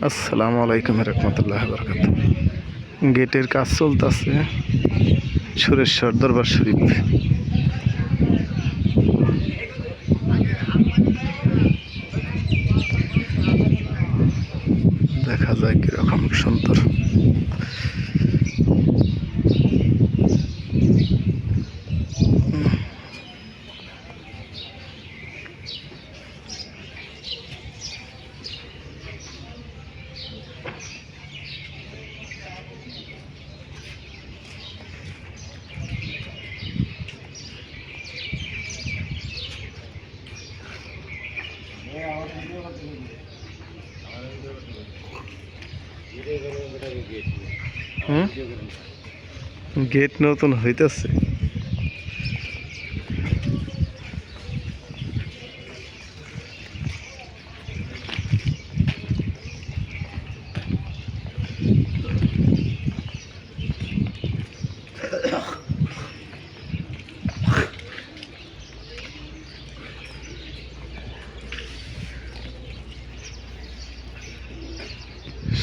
আসসালামু আলাইকুম রহমতুল্লাহ বরকাত। গেটের কাজ চলতেছে সুরেশ্বর দরবার শরীফ। দেখা যায় কিরকম সুন্দর। গেট নতুন হইতেছে।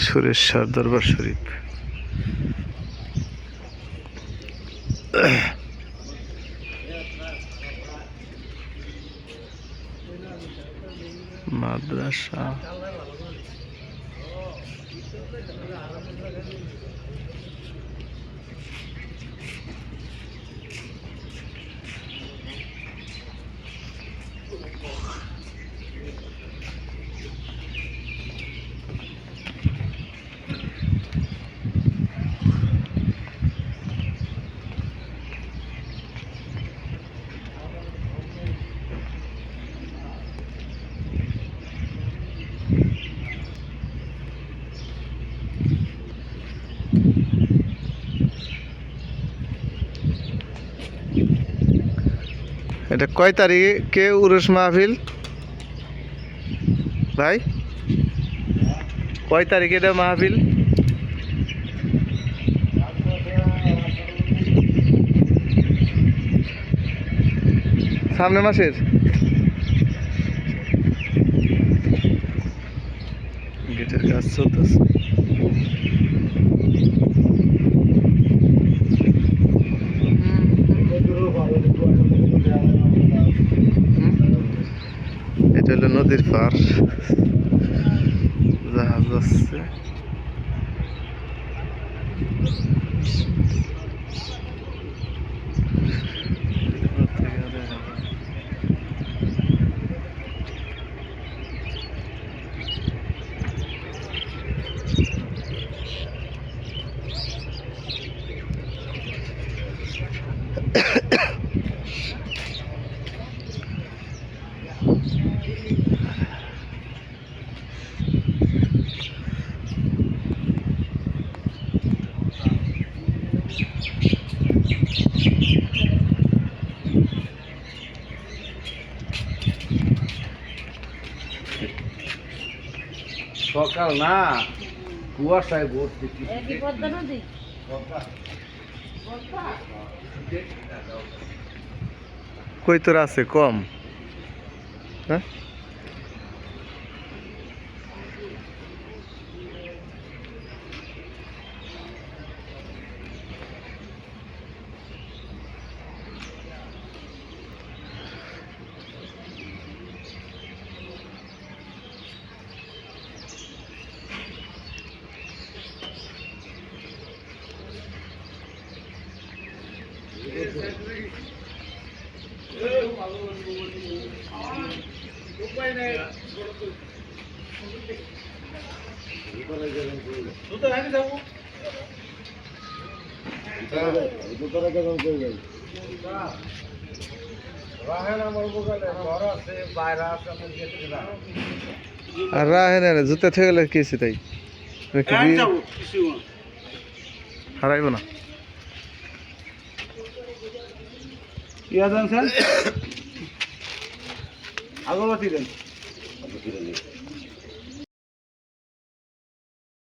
সুরেশ্বর দরবার শরীফ। মাদ্রাসা এটা কয় তারিখে উরুস মাহফিল ভাই? কয় তারিখে এটা মাহফিল? সামনের মাসের। গেটের কাজ চলতেছে। এটা হলো নদীর পার, জাহাজ আসছে। সকাল না, কুয়াশায় ভর্তি। কই তোর আছে কম? হ্যাঁ, আর রাহে না জুতা থেকে গেলে কি তাই হারাইব না। আগরবাতি দেন।